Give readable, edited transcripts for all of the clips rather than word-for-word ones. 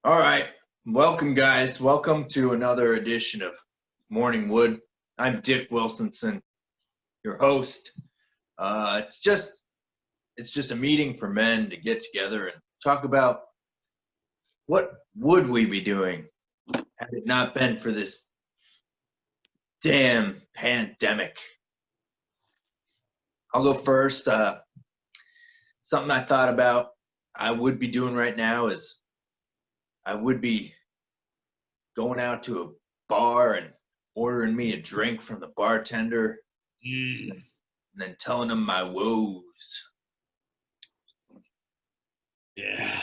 All right. Welcome, guys. Welcome to another edition of Morning Wood. I'm Dick Wilsonson, your host. It's just a meeting for men to get together and talk about what would we be doing had it not been for this damn pandemic. I'll go first. Something I thought about I would be doing right now is I would be going out to a bar and ordering me a drink from the bartender and then telling him my woes. Yeah,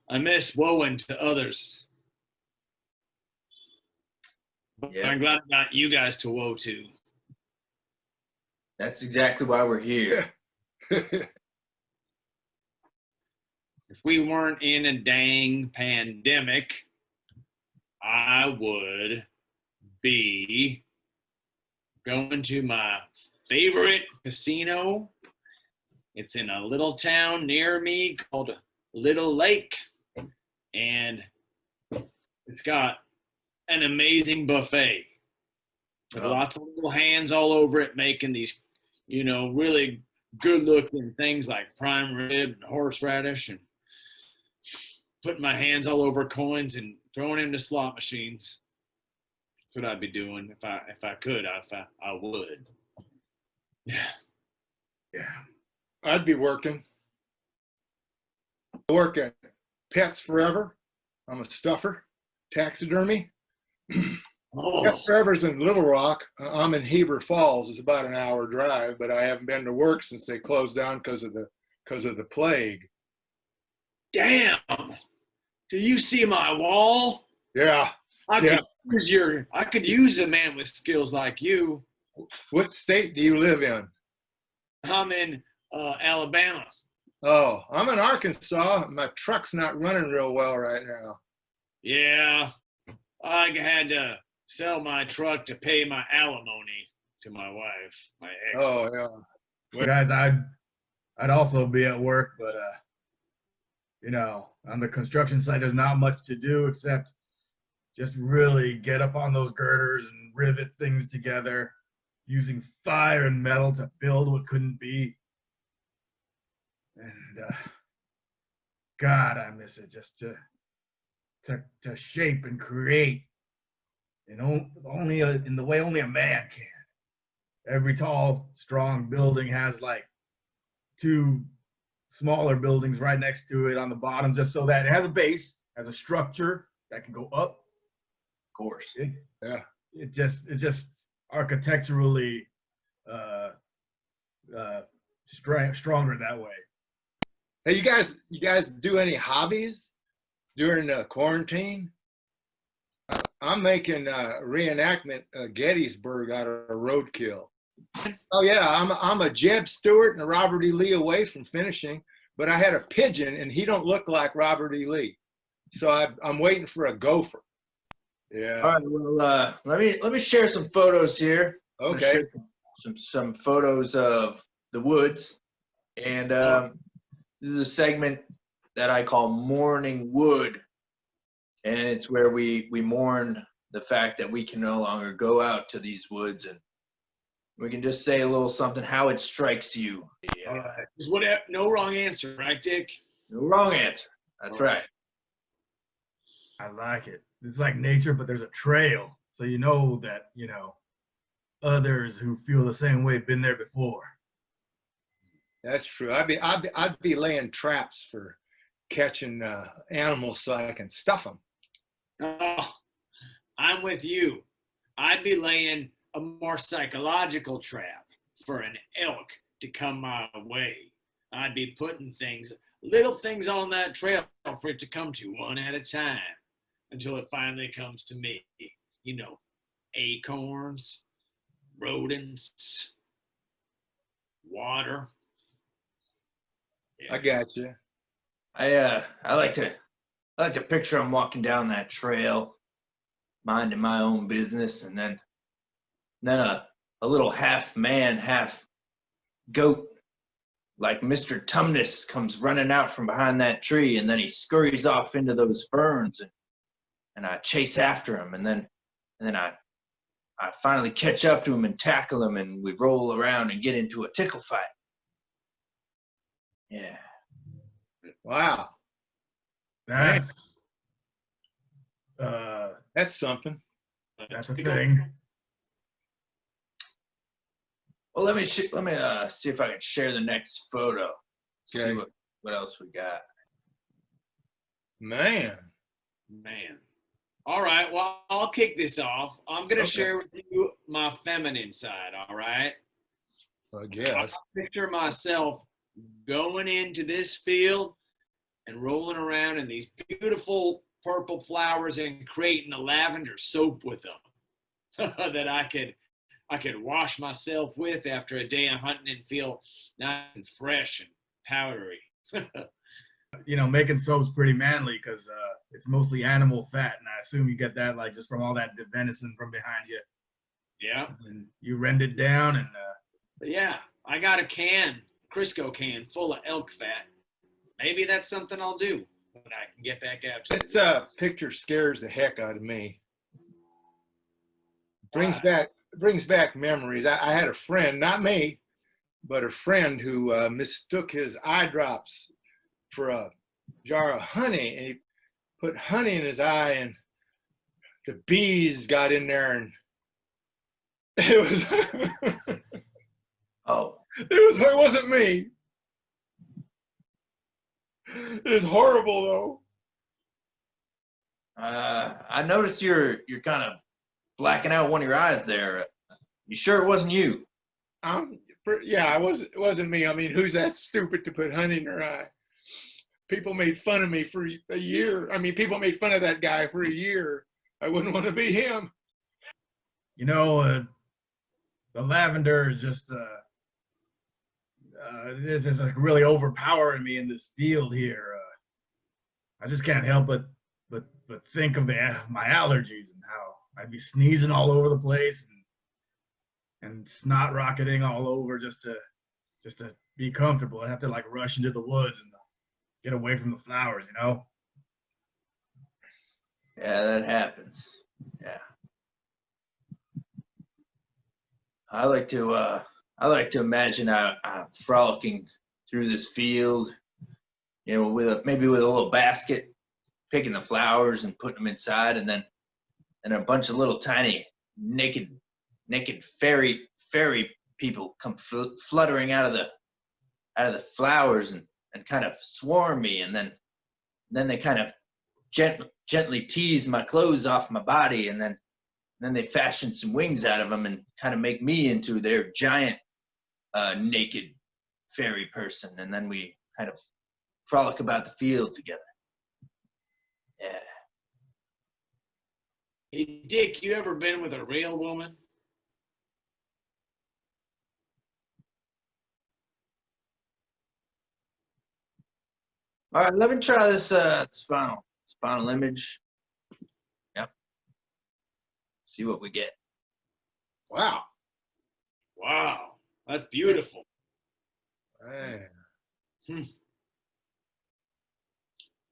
I miss woeing to others. But Yeah. I'm glad I got you guys to woe to. That's exactly why we're here. If we weren't in a dang pandemic, I would be going to my favorite casino. It's in a little town near me called Little Lake, and it's got an amazing buffet with lots of little hands all over it making these, really good-looking things like prime rib and horseradish, and putting my hands all over coins and throwing into slot machines. That's what I'd be doing if I could. I would. Yeah. I'd be working Pets Forever. I'm a stuffer, taxidermy. Oh, Pets Forever's in Little Rock. I'm in Heber Falls. It's about an hour drive, but I haven't been to work since they closed down because of the plague. damn. Do you see my wall? Yeah. I Yeah. could use a man with skills like you. What state do you live in? I'm in Alabama. Oh, I'm in Arkansas. My truck's not running real well right now. Yeah, I had to sell my truck to pay my alimony to my wife, my ex. Oh, yeah. Well, guys, I'd also be at work, but on the construction site, there's not much to do except just really get up on those girders and rivet things together, using fire and metal to build what couldn't be. And God, I miss it, just to shape and create, only in the way only a man can. Every tall, strong building has like two smaller buildings right next to it on the bottom, just so that it has a base, has a structure that can go up. Of course. It just architecturally stronger that way. Hey, you guys do any hobbies during quarantine? I'm making a reenactment Gettysburg out of roadkill. Oh yeah, I'm a Jeb Stewart and a Robert E. Lee away from finishing, but I had a pigeon and he don't look like Robert E. Lee, so I'm waiting for a gopher. Yeah. All right. Well, let me share some photos here. I'm gonna Okay. share some photos of the woods, and this is a segment that I call Morning Wood, and it's where we mourn the fact that we can no longer go out to these woods, and we can just say a little something, how it strikes you. All right. No wrong answer, right, Dick? No wrong answer. That's right. I like it. It's like nature, but there's a trail, so you know that others who feel the same way been there before. That's true. I'd be laying traps for catching animals so I can stuff them. Oh, I'm with you. I'd be laying a more psychological trap for an elk to come my way. I'd be putting little things on that trail for it to come to one at a time until it finally comes to me. Acorns, rodents, water. Yeah. I got you. I like to picture I'm walking down that trail, minding my own business, and then a little half man, half goat, like Mr. Tumnus, comes running out from behind that tree, and then he scurries off into those ferns and I chase after him, and then I finally catch up to him and tackle him, and we roll around and get into a tickle fight. Yeah. Wow, That's that's something. that's a thing. Well, let me see if I can share the next photo. Okay. See what else we got. Man. All right. Well, I'll kick this off. I'm gonna Okay. share with you my feminine side. All right. I guess. I picture myself going into this field and rolling around in these beautiful purple flowers and creating a lavender soap with them that I could wash myself with after a day of hunting and feel nice and fresh and powdery. You know, making soap's pretty manly because it's mostly animal fat, and I assume you get that like just from all that venison from behind you. Yeah. And you rend it down, and But yeah, I got a Crisco can full of elk fat. Maybe that's something I'll do when I can get back out to This picture scares the heck out of me. Brings Why? back memories. I had a friend, not me, but a friend who mistook his eye drops for a jar of honey, and he put honey in his eye, and the bees got in there, and it Oh, wasn't me. It was horrible though. I noticed you're kind of blacking out one of your eyes there. You sure it wasn't you? Yeah, it wasn't me. I mean, who's that stupid to put honey in their eye? People made fun of me for a year. I mean, people made fun of that guy for a year. I wouldn't want to be him. you know, the lavender is just it is like really overpowering me in this field here. I just can't help but think of my allergies and how I'd be sneezing all over the place and snot rocketing all over just to be comfortable. I'd have to like rush into the woods and get away from the flowers, you know? Yeah, that happens. Yeah. I like to imagine I'm frolicking through this field, you know, maybe with a little basket, picking the flowers and putting them inside, and then a bunch of little tiny naked fairy people come fluttering out of the flowers and kind of swarm me, and then they kind of gently tease my clothes off my body, and then they fashion some wings out of them and kind of make me into their giant naked fairy person, and then we kind of frolic about the field together. Yeah. Hey, Dick, you ever been with a real woman? All right, let me try this final image. Yep. See what we get. Wow. Wow, that's beautiful. Man.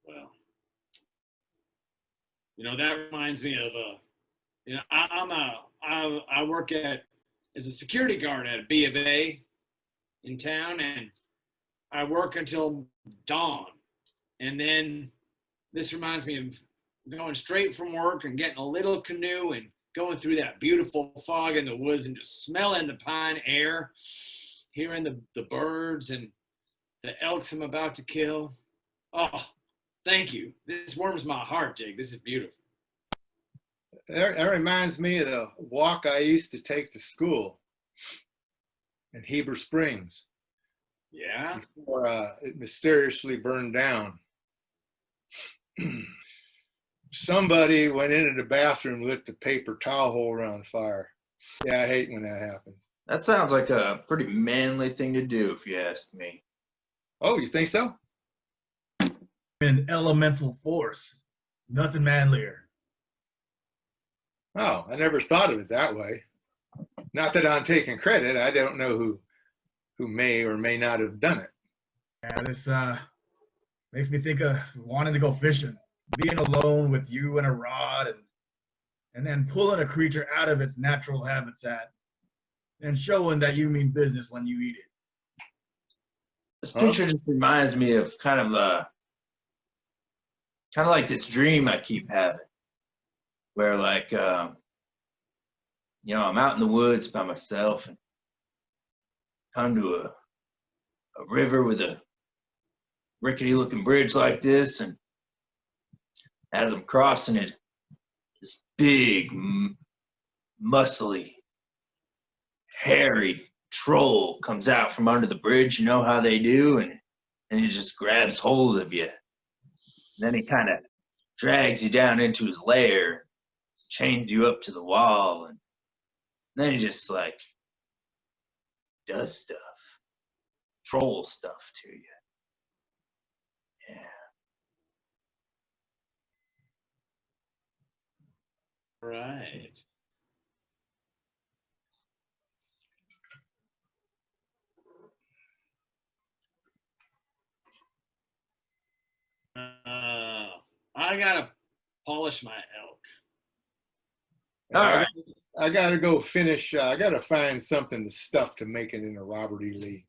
Well, you know, that reminds me of you know, I work as a security guard at B of A in town, and I work until dawn. And then this reminds me of going straight from work and getting a little canoe and going through that beautiful fog in the woods and just smelling the pine air, hearing the birds and the elks I'm about to kill. Oh, thank you. This warms my heart, Jake. This is beautiful. That reminds me of the walk I used to take to school in Heber Springs Yeah? before it mysteriously burned down. Somebody went into the bathroom, lit the paper towel holder on fire. Yeah, I hate when that happens. That sounds like a pretty manly thing to do, if you ask me. Oh, you think so? An elemental force, nothing manlier. Oh, I never thought of it that way. Not that I'm taking credit. I don't know who may or may not have done it. Yeah, this makes me think of wanting to go fishing. being alone with you and a rod and then pulling a creature out of its natural habitat and showing that you mean business when you eat it. This picture just reminds me of kind of like this dream I keep having, where like I'm out in the woods by myself and come to a river with a rickety looking bridge like this, and as I'm crossing it, this big, muscly, hairy troll comes out from under the bridge. You know how they do, and he just grabs hold of you. And then he kind of drags you down into his lair, chains you up to the wall, and then he just like does stuff, troll stuff to you. Yeah. Right. I gotta polish my elk. All right. I gotta go finish. I gotta find something to stuff to make it into Robert E. Lee.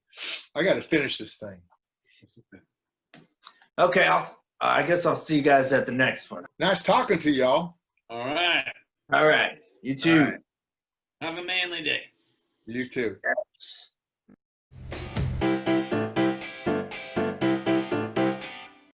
I gotta finish this thing. Okay, I guess I'll see you guys at the next one. Nice talking to y'all. All right. All right, you too. All right. Have a manly day. You too. Yes.